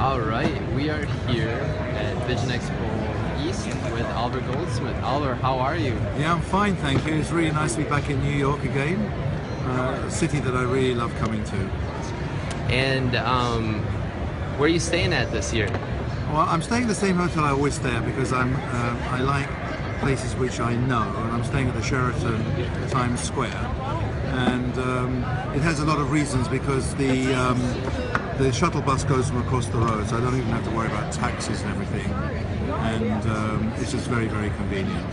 All right, we are here at Vision Expo East with Albert Goldsmith. Albert, how are you? Yeah, I'm fine, thank you. It's really nice to be back in New York again, a city that I really love coming to. And where are you staying at this year? Well, I'm staying at the same hotel I always stay at because I like places which I know, and I'm staying at the Sheraton Times Square. And it has a lot of reasons because the shuttle bus goes from across the road, so I don't even have to worry about taxis and everything. And it's just very, very convenient.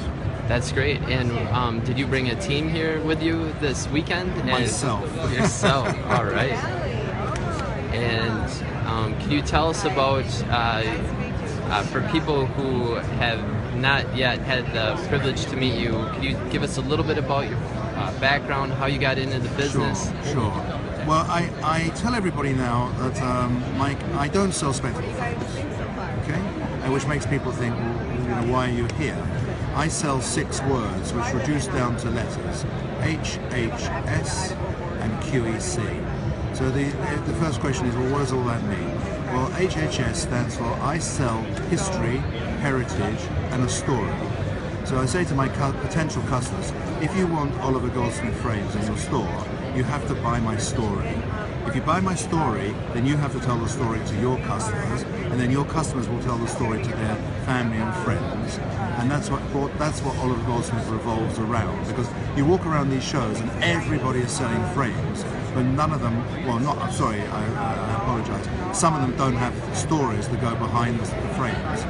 That's great. And did you bring a team here with you this weekend? Myself. Yourself. All right. And can you tell us about, for people who have not yet had the privilege to meet you, can you give us a little bit about your background, how you got into the business? Sure. Well, I tell everybody now that I don't sell spectacle frames, okay? Which makes people think, well, why are you here? I sell 6 words, which reduce down to letters: H, H, S, and QEC. So the first question is, well, what does all that mean? Well, HHS stands for I sell history, heritage, and a story. So I say to my potential customers, if you want Oliver Goldsmith frames in your store, you have to buy my story. If you buy my story, then you have to tell the story to your customers, and then your customers will tell the story to their family and friends. And that's what Oliver Goldsmith revolves around, because you walk around these shows and everybody is selling frames, but none of them, well, not, I'm sorry, I apologize, some of them don't have stories that go behind the frames.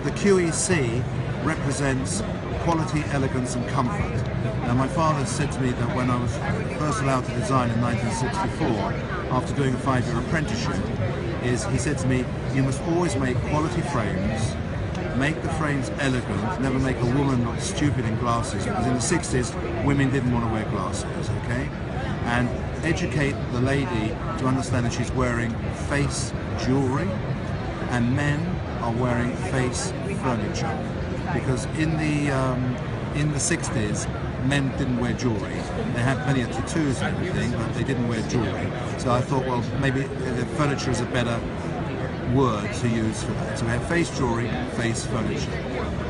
The QEC represents quality, elegance and comfort. Now, my father said to me that when I was first allowed to design in 1964, after doing a 5-year apprenticeship, he said to me, you must always make quality frames, make the frames elegant, never make a woman look stupid in glasses, because in the 60s, women didn't want to wear glasses, okay? And educate the lady to understand that she's wearing face jewelry, and men are wearing face furniture. Because in the 60s, men didn't wear jewelry. They had plenty of tattoos and everything, but they didn't wear jewelry. So I thought, well, maybe the furniture is a better word to use for that. So we have face jewelry, face furniture.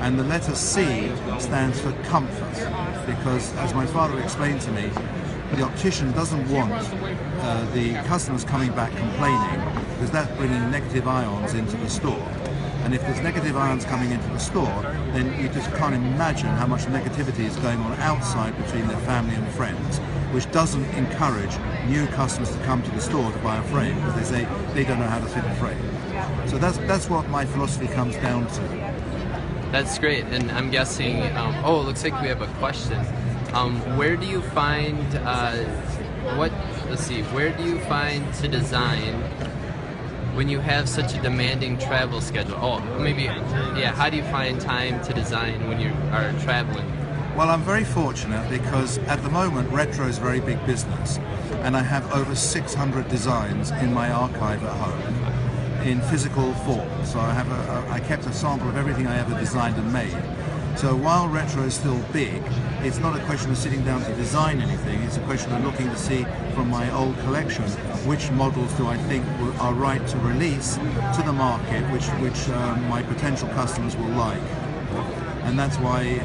And the letter C stands for comfort, because as my father explained to me, the optician doesn't want the customers coming back complaining, because that's bringing negative ions into the store. And if there's negative ions coming into the store, then you just can't imagine how much negativity is going on outside between their family and friends, which doesn't encourage new customers to come to the store to buy a frame, because they say they don't know how to fit a frame. So that's what my philosophy comes down to. That's great. And I'm guessing, oh, it looks like we have a question. Where do you find, where do you find to design when you have such a demanding travel schedule? Oh, maybe, yeah, how do you find time to design when you are traveling? Well, I'm very fortunate because at the moment retro is a very big business, and I have over 600 designs in my archive at home in physical form. So I kept a sample of everything I ever designed and made. So while retro is still big, it's not a question of sitting down to design anything, it's a question of looking to see from my old collection which models do I think are right to release to the market, which my potential customers will like. And that's why,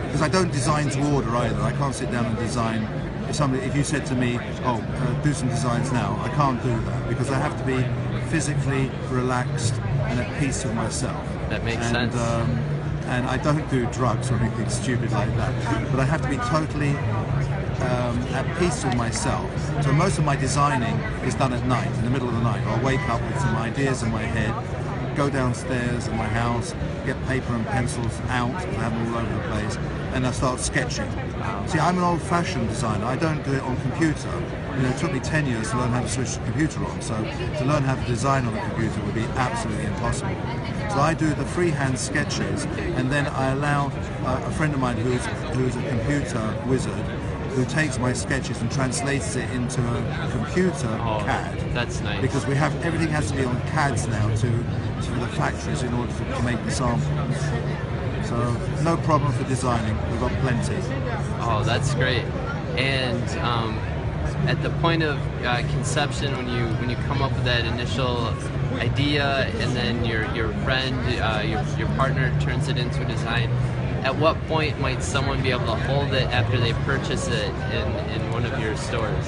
because I don't design to order either, I can't sit down and design. If you said to me, oh, do some designs now, I can't do that, because I have to be physically relaxed and at peace with myself. That makes sense. And I don't do drugs or anything stupid like that, but I have to be totally at peace with myself. So most of my designing is done at night, in the middle of the night. I'll wake up with some ideas in my head, go downstairs in my house, get paper and pencils out, I have them all over the place, and I start sketching. See, I'm an old-fashioned designer. I don't do it on computer. You know, it took me 10 years to learn how to switch the computer on, so to learn how to design on a computer would be absolutely impossible. So I do the freehand sketches, and then I allow a friend of mine who's a computer wizard, who takes my sketches and translates it into a computer CAD. That's nice. Because everything has to be on CADs now to the factories in order to make the samples. So no problem for designing. We've got plenty. Oh, that's great. And at the point of conception, when you come up with that initial idea, and then your friend, your partner turns it into a design, at what point might someone be able to hold it after they purchase it in one of your stores?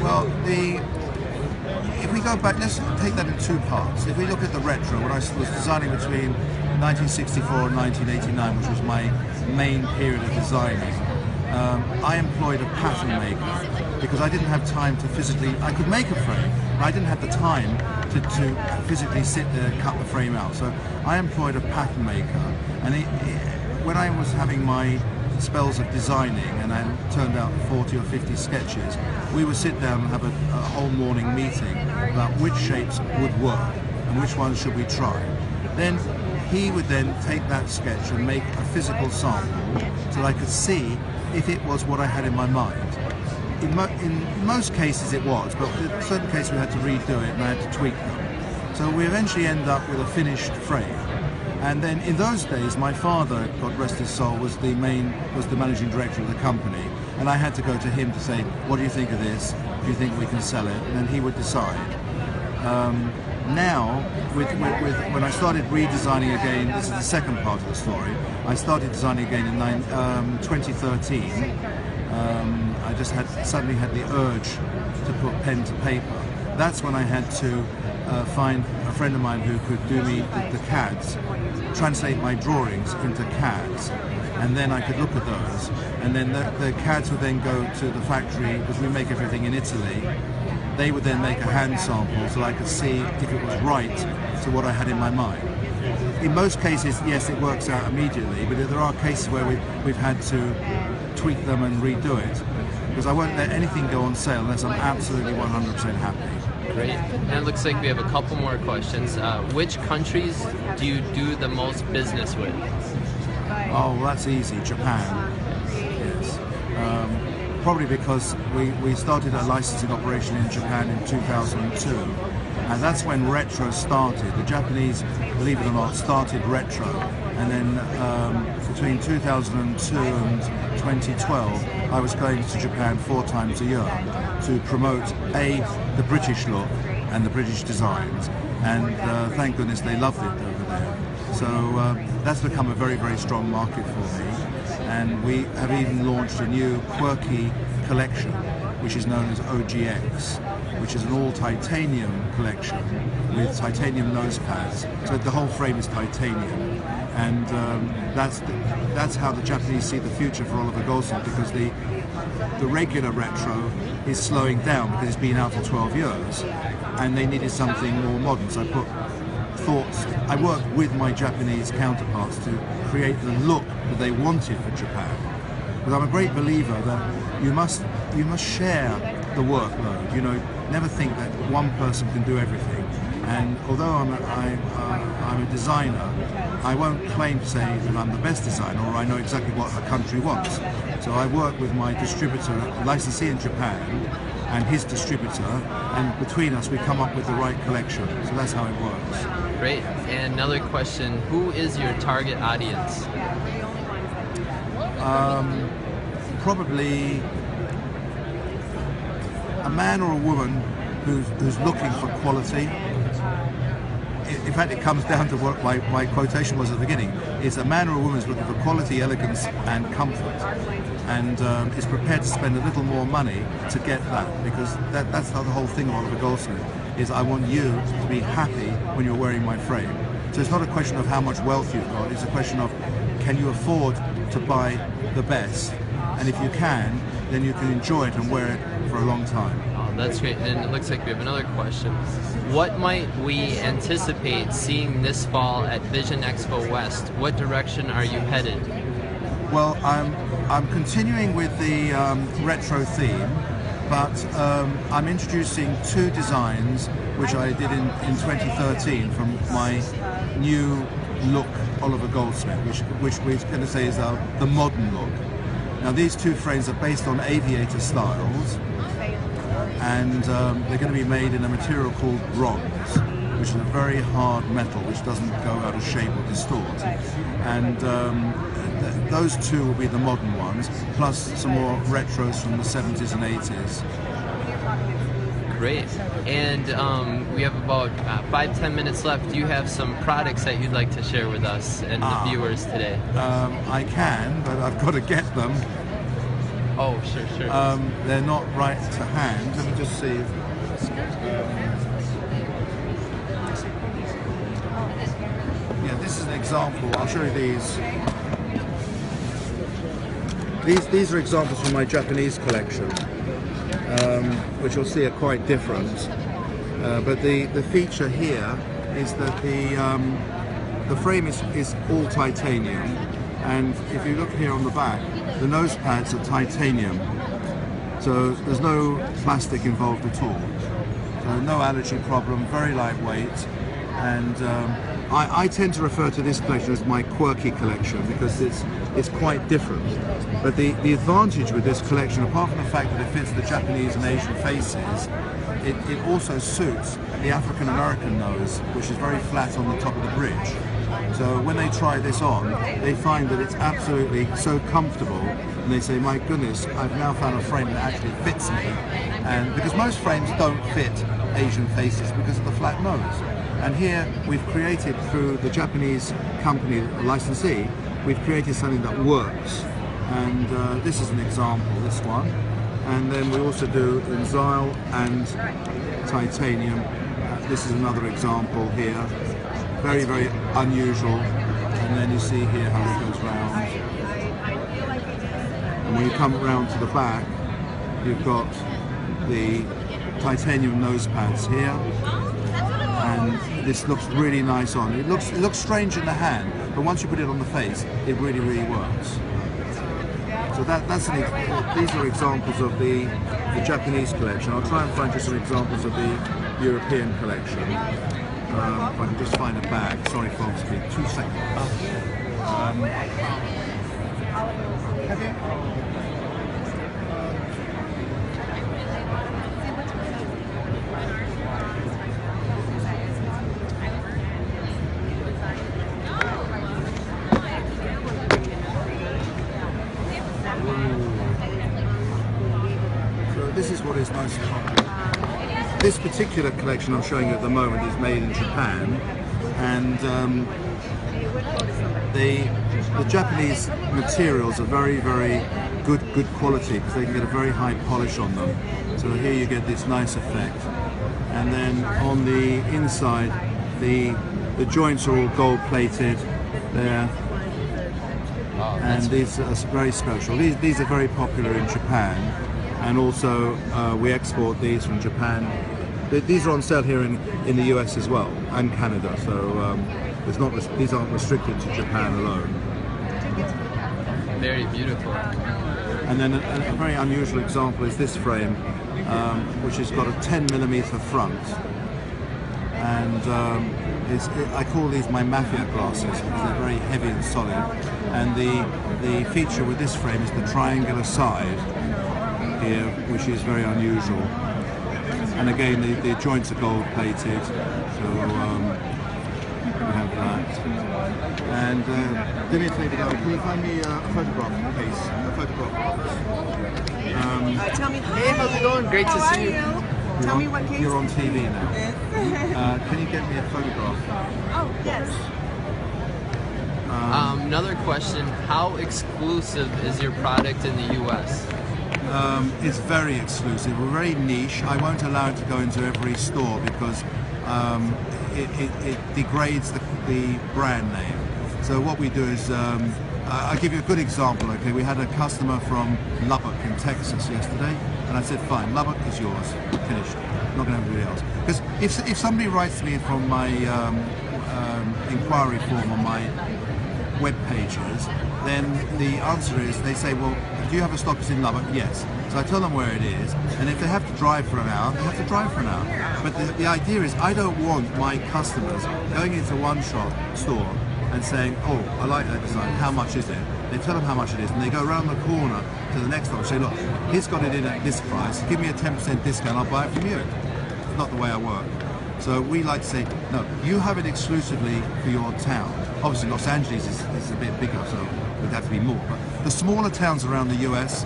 Well, if we go back, let's take that in two parts. If we look at the retro, when I was designing between 1964 and 1989, which was my main period of designing, I employed a pattern maker because I didn't have time to physically, I could make a frame, but I didn't have the time to physically sit there and cut the frame out. So I employed a pattern maker, and when I was having my spells of designing and I turned out 40 or 50 sketches, we would sit down and have a whole morning meeting about which shapes would work and which ones should we try. Then he would then take that sketch and make a physical sample so that I could see if it was what I had in my mind. In most cases it was, but in certain cases we had to redo it and I had to tweak them. So we eventually end up with a finished frame. And then in those days, my father, God rest his soul, was the managing director of the company, and I had to go to him to say, what do you think of this? Do you think we can sell it? And then he would decide. Now, when I started redesigning again, this is the second part of the story, I started designing again in 2013. I just suddenly had the urge to put pen to paper. That's when I had to find a friend of mine who could do me the CADs, translate my drawings into CADs, and then I could look at those, and then the CADs would then go to the factory, because we make everything in Italy. They would then make a hand sample so I could see if it was right to what I had in my mind. In most cases, yes, it works out immediately, but there are cases where we've had to tweak them and redo it, because I won't let anything go on sale unless I'm absolutely 100% happy. Great. And it looks like we have a couple more questions. Which countries do you do the most business with? Oh, well, that's easy. Japan. Yes. Probably because we started a licensing operation in Japan in 2002. And that's when retro started. The Japanese, believe it or not, started retro. And then between 2002 and 2012, I was going to Japan 4 times a year to promote the British look and the British designs. And thank goodness they loved it over there. So that's become a very, very strong market for me. And we have even launched a new quirky collection, which is known as OGX, which is an all-titanium collection with titanium nose pads. So the whole frame is titanium. And that's how the Japanese see the future for Oliver Goldsmith, because the regular retro is slowing down because it's been out for 12 years, and they needed something more modern. So I worked with my Japanese counterparts to create the look that they wanted for Japan. Because I'm a great believer that you must share the workload. You know, never think that one person can do everything. And although I'm a designer, I won't claim to say that I'm the best designer or I know exactly what a country wants. So I work with my distributor, licensee in Japan, and his distributor, and between us we come up with the right collection. So that's how it works. Great. And another question, who is your target audience? Probably a man or a woman who's looking for quality. In fact, it comes down to what my quotation was at the beginning. It's a man or a woman who's looking for quality, elegance and comfort, and is prepared to spend a little more money to get that, because that's the whole thing of Oliver Goldsmith, is I want you to be happy when you're wearing my frame. So it's not a question of how much wealth you've got, it's a question of can you afford to buy the best, and if you can, then you can enjoy it and wear it for a long time. Oh, that's great. And it looks like we have another question. What might we anticipate seeing this fall at Vision Expo West? What direction are you headed? Well, I'm continuing with the retro theme, but I'm introducing 2 designs which I did in 2013 from my new look Oliver Goldsmith, which we're going to say is the modern look. Now these 2 frames are based on aviator styles, and they're going to be made in a material called bronze, which is a very hard metal which doesn't go out of shape or distort. And those two will be the modern ones, plus some more retros from the 70s and 80s. Great. And we have about 5-10 minutes left. Do you have some products that you'd like to share with us and the viewers today? I can, but I've got to get them. Oh, sure. They're not right to hand. Let me just see. Yeah, this is an example. I'll show you these. These are examples from my Japanese collection, which you'll see are quite different. But the feature here is that the frame is all titanium, and if you look here on the back, the nose pads are titanium, so there's no plastic involved at all. So no allergy problem, very lightweight, and I tend to refer to this collection as my quirky collection because it's quite different. But the advantage with this collection, apart from the fact that it fits the Japanese and Asian faces, it also suits the African American nose, which is very flat on the top of the bridge. So when they try this on, they find that it's absolutely so comfortable, and they say, my goodness, I've now found a frame that actually fits me. And because most frames don't fit Asian faces because of the flat nose. And here we've created, through the Japanese company, licensee, we've created something that works. And this is an example, this one. And then we also do in Xyle and titanium. This is another example here. Very, very unusual. And then you see here how it goes round. And when you come round to the back, you've got the titanium nose pads here. And this looks really nice on. It looks strange in the hand, but once you put it on the face, it really, really works. So these are examples of the Japanese collection. I'll try and find you some examples of the European collection. If I can just find a bag. Sorry folks, give me 2 seconds. Have you? This is what is most popular. This particular collection I'm showing you at the moment is made in Japan, and the Japanese materials are very, very good quality because they can get a very high polish on them. So here you get this nice effect, and then on the inside, the joints are all gold plated there. And these are very special. These are very popular in Japan, and also we export these from Japan. These are on sale here in the US as well, and Canada. So these aren't restricted to Japan alone. Very beautiful. And then a very unusual example is this frame, which has got a 10mm front, and I call these my mafia glasses because they're very heavy and solid. And the feature with this frame is the triangular side here, which is very unusual. And again, the joints are gold plated, so we have that. And do me a favour, darling, can you find me a photograph, please? A photograph. Tell me. Hey, how's it going? Great to see you. Tell me what case. You're on TV now. Can you get me a photograph? Oh, yes. Another question, how exclusive is your product in the US? It's very exclusive. We're very niche. I won't allow it to go into every store because it degrades the brand name. So what we do is, I'll give you a good example. Okay, we had a customer from Lubbock in Texas yesterday, and I said, fine, Lubbock is yours, finished. Not going to have anybody else. Because if somebody writes to me from my inquiry form on my web pages, then the answer is, they say, well, do you have a stock that's in Lubbock? Yes. So I tell them where it is, and if they have to drive for an hour, they have to drive for an hour. But the idea is, I don't want my customers going into one store and saying, oh, I like that design, how much is it? They tell them how much it is, and they go around the corner to the next one and say, look, he's got it in at this price, give me a 10% discount, I'll buy it from you. It's not the way I work. So we like to say, no, you have it exclusively for your town. Obviously Los Angeles is a bit bigger, so would have to be more. But the smaller towns around the US,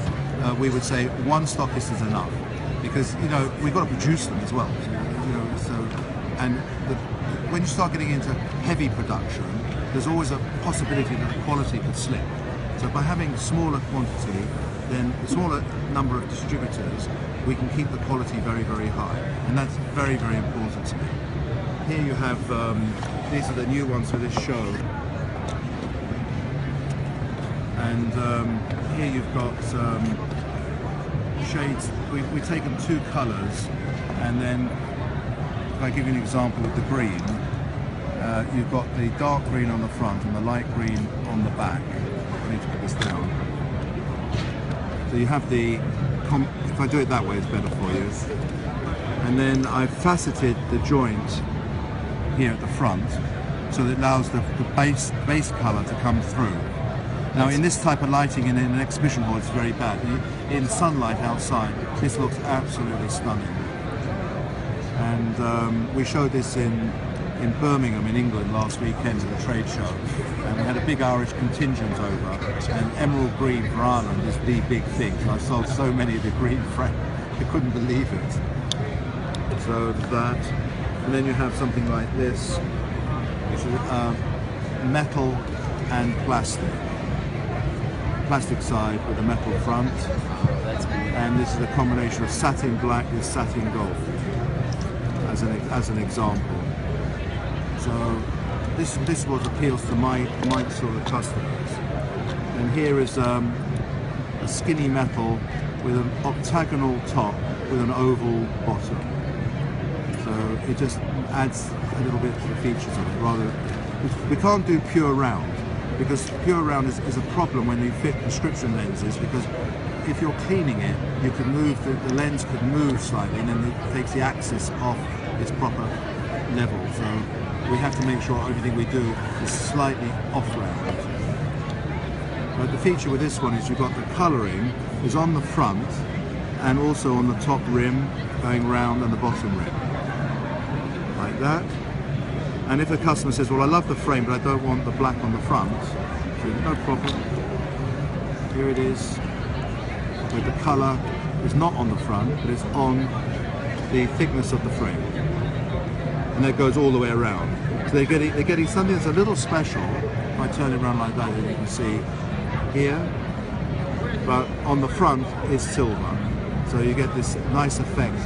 we would say one stockist is enough, because we've got to produce them as well. When you start getting into heavy production, there's always a possibility that the quality could slip. So by having smaller quantity, then a smaller number of distributors, we can keep the quality very, very high, and that's very, very important to me. Here you have, these are the new ones for this show, and here you've got shades. We've taken two colours, and then if I give you an example with the green, you've got the dark green on the front and the light green on the back. I need to put this down. So you have the, if I do it that way, it's better for you. And then I've faceted the joint here at the front, so that it allows the base colour to come through. Now in this type of lighting in an exhibition hall, it's very bad. In sunlight outside, this looks absolutely stunning. And we showed this in Birmingham in England last weekend at a trade show, and we had a big Irish contingent over, and emerald green for Ireland is the big thing. So I sold so many of the green frames, I couldn't believe it. So that, and then you have something like this, which is metal and plastic. Plastic side with a metal front, and this is a combination of satin black with satin gold, as an example. So this is what appeals to my sort of customers. And here is a skinny metal with an octagonal top with an oval bottom. So it just adds a little bit to the features of it. Rather, we can't do pure round, because pure round is a problem when you fit prescription lenses, because if you're cleaning it, you could move, the lens could move slightly, and then it takes the axis off its proper level. So we have to make sure everything we do is slightly off round. But the feature with this one is you've got the colouring is on the front and also on the top rim going round and the bottom rim, like that. And if a customer says, well, I love the frame but I don't want the black on the front, so no problem. Here it is with the colour. It's not on the front, but it's on the thickness of the frame, and that goes all the way around. So they're getting something that's a little special. If I turn it around like that, you can see here, but on the front is silver, so you get this nice effect.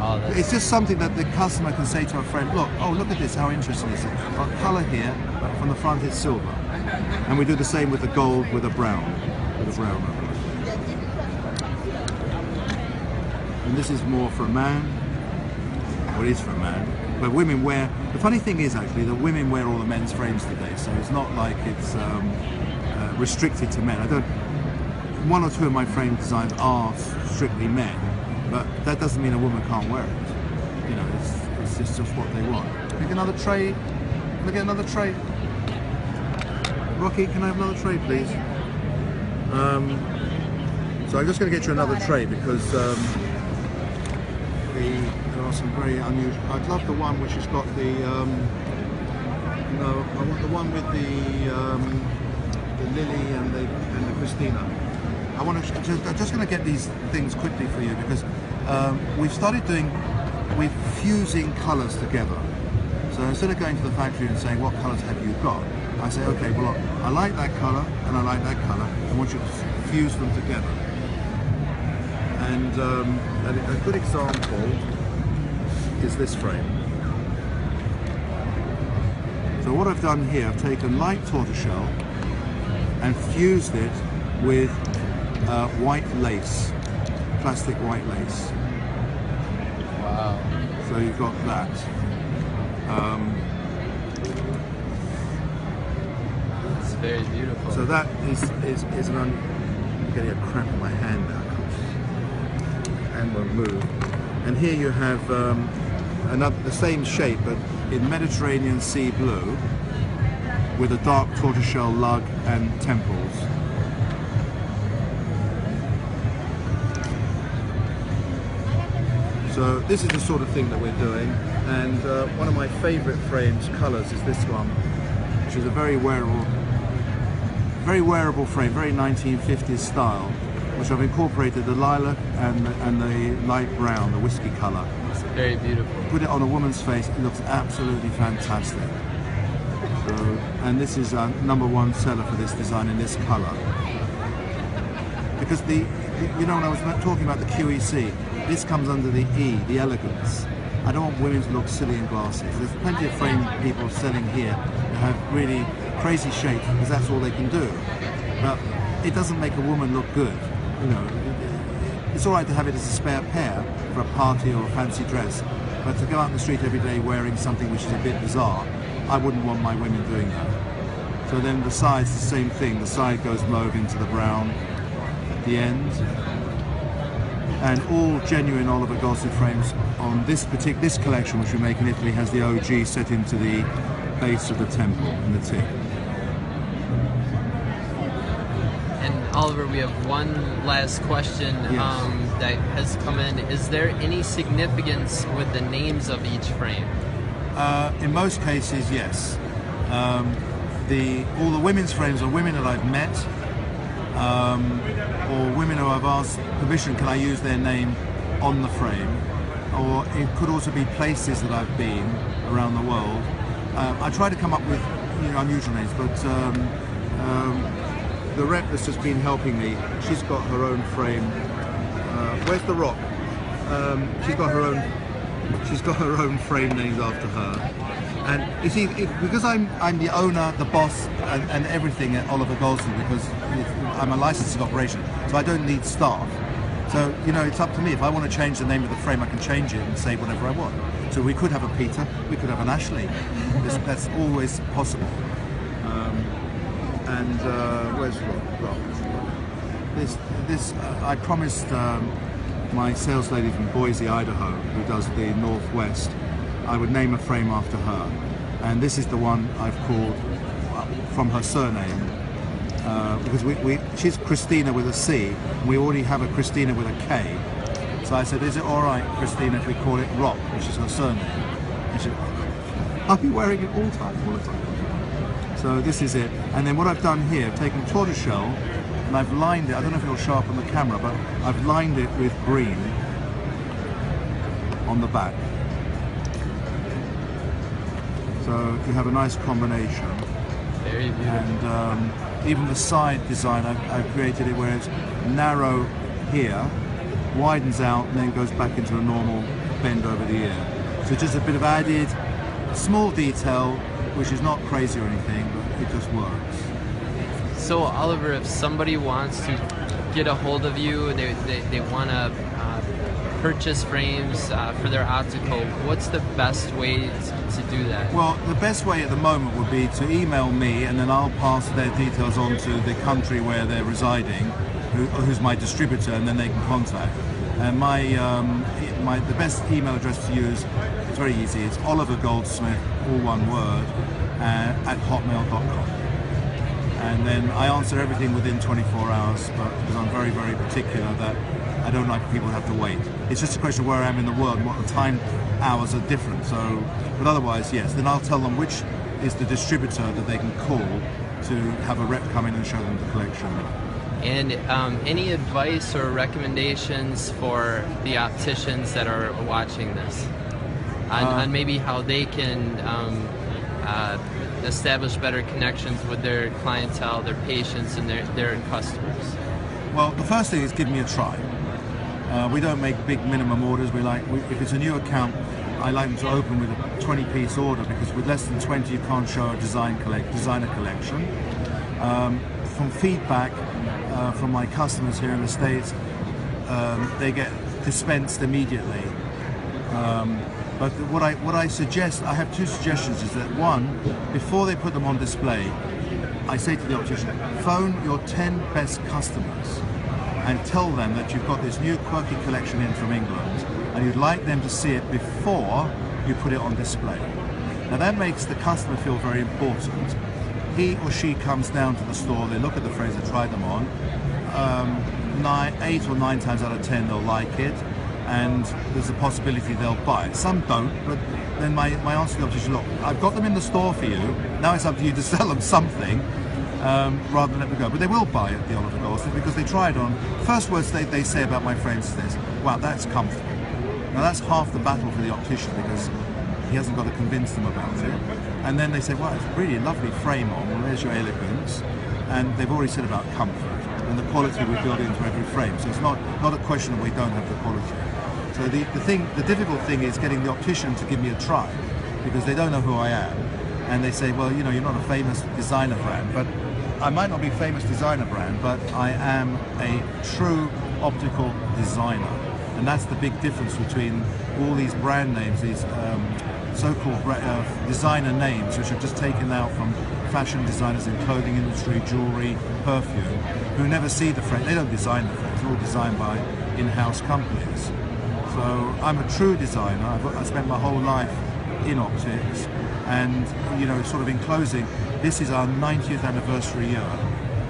Oh, it's just something that the customer can say to a friend, look at this, how interesting is it? Got colour here, but from the front it's silver. And we do the same with the gold with a brown, and this is more for a man. Well, it is for a man, but women wear, the funny thing is actually that women wear all the men's frames today, so it's not like it's restricted to men. One or two of my frame designs are strictly men, but that doesn't mean a woman can't wear it. You know, it's just what they want. Can I get another tray? Can I get another tray? Rocky, can I have another tray, please? So I'm just going to get you another tray because there are some very unusual. I'd love the one which has got the. No, I want the one with the lily and the Christina. I want to. I'm just going to get these things quickly for you because we've started we're fusing colours together. So instead of going to the factory and saying what colours have you got, I say, okay, well, I like that colour and I like that colour. I want you to fuse them together. And a good example is this frame. So what I've done here, I've taken light tortoiseshell and fused it with white lace, plastic white lace. Wow. So you've got that. It's very beautiful. So that is I'm getting a cramp in my hand now. And won't move. And here you have the same shape, but in Mediterranean sea blue, with a dark tortoiseshell lug and temples. So this is the sort of thing that we're doing, and one of my favourite frames colours is this one, which is a very wearable very wearable frame, very 1950s style, which I've incorporated the lilac and the light brown, the whiskey colour. It's very beautiful. Put it on a woman's face, it looks absolutely fantastic. So, and this is a #1 seller for this design in this colour. Because you know, when I was talking about the QEC, this comes under the E, the elegance. I don't want women to look silly in glasses. There's plenty of frame people selling here that have really crazy shapes because that's all they can do. But it doesn't make a woman look good. You know, it's all right to have it as a spare pair for a party or a fancy dress, but to go out in the street every day wearing something which is a bit bizarre, I wouldn't want my women doing that. So then the side's the same thing. The side goes mauve into the brown at the end. And all genuine Oliver Goldsmith frames on this collection, which we make in Italy, has the OG set into the base of the temple in the tip. And Oliver, we have one last question that has come in. Is there any significance with the names of each frame? In most cases, yes. All the women's frames are women that I've met, or women who I've asked permission, can I use their name on the frame? Or it could also be places that I've been around the world. I try to come up with unusual names, but the rep that's just been helping me, she's got her own frame. Where's the rock? She's got her own frame named after her. And you see, because I'm the owner, the boss, and everything at Oliver Goldsmith, because I'm a licensing operation, so I don't need staff. So, it's up to me. If I want to change the name of the frame, I can change it and say whatever I want. So we could have a Peter, we could have an Ashley. That's always possible. Where's Rob? This I promised my sales lady from Boise, Idaho, who does the Northwest, I would name a frame after her, and this is the one I've called from her surname, because she's Christina with a C, and we already have a Christina with a K. So I said, is it all right, Christina, if we call it Rock, which is her surname? And she said, I'll be wearing it all the time. So this is it. And then what I've done here, I've taken tortoiseshell, and I've lined it, I don't know if it'll show up on the camera, but I've lined it with green on the back. So you have a nice combination. Very beautiful. And even the side design, I've created it where it's narrow here, widens out, and then goes back into a normal bend over the ear. So just a bit of added small detail, which is not crazy or anything, but it just works. So Oliver, if somebody wants to get a hold of you, they want to purchase frames for their optical, what's the best way to do that? Well, the best way at the moment would be to email me, and then I'll pass their details on to the country where they're residing, who's my distributor, and then they can contact. And the best email address to use, it's very easy, it's Oliver Goldsmith, all one word, at hotmail.com. And then I answer everything within 24 hours, but because I'm very, very particular that I don't like people to have to wait. It's just a question of where I am in the world and what the time hours are different. So, but otherwise, yes. Then I'll tell them which is the distributor that they can call to have a rep come in and show them the collection. And any advice or recommendations for the opticians that are watching this on maybe how they can establish better connections with their clientele, their patients, and their customers? Well, the first thing is give me a try. We don't make big minimum orders. If it's a new account, I like them to open with a 20-piece order, because with less than 20 you can't show a designer collection. From feedback from my customers here in the States, they get dispensed immediately. But what I suggest, I have two suggestions, is that one, before they put them on display, I say to the optician, phone your 10 best customers and tell them that you've got this new quirky collection in from England and you'd like them to see it before you put it on display. Now that makes the customer feel very important. He or she comes down to the store, they look at the frames, they try them on. 8 or 9 times out of 10 they'll like it, and there's a possibility they'll buy it. Some don't, but then my answer to the optician, look, I've got them in the store for you, now it's up to you to sell them something. rather than let me go. But they will buy at the Oliver Goldsmith because they tried on. First words they say about my frames is this: wow, that's comfortable. Now that's half the battle for the optician because he hasn't got to convince them about it. And then they say, wow, it's a really lovely frame on. Well, there's your elegance. And they've already said about comfort and the quality we build into every frame. So it's not a question of we don't have the quality. So the difficult thing is getting the optician to give me a try because they don't know who I am. And they say, well, you know, you're not a famous designer brand, but I might not be a famous designer brand, but I am a true optical designer. And that's the big difference between all these brand names, these so-called designer names, which are just taken out from fashion designers in clothing industry, jewelry, perfume, who never see the frame. They don't design the frames, they're all designed by in-house companies. So I'm a true designer. I spent my whole life in optics. And, you know, sort of in closing, this is our 90th anniversary year,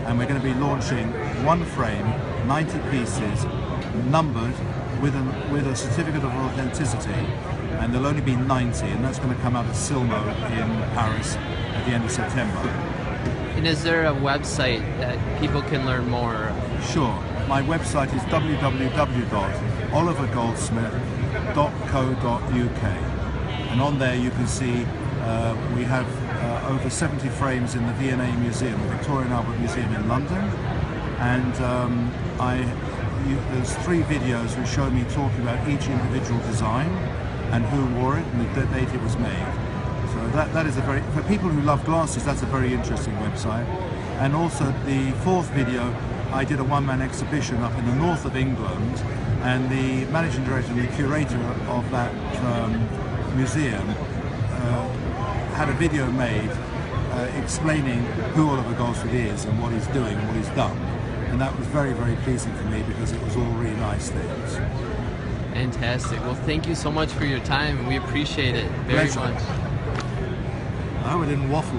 and we're going to be launching one frame, 90 pieces, numbered with a certificate of authenticity, and there'll only be 90, and that's going to come out at Silmo in Paris at the end of September. And is there a website that people can learn more? Sure. My website is www.olivergoldsmith.co.uk, and on there you can see we have over 70 frames in the V&A Museum, the Victoria and Albert Museum in London, and there's 3 videos which show me talking about each individual design and who wore it and the date it was made. So that is for people who love glasses, that's a very interesting website. And also the 4th video, I did a one-man exhibition up in the north of England, and the managing director and the curator of that museum had a video made explaining who Oliver Goldsmith is and what he's doing and what he's done. And that was very, very pleasing for me because it was all really nice things. Fantastic. Well, thank you so much for your time. We appreciate it very much. I hope I didn't waffle.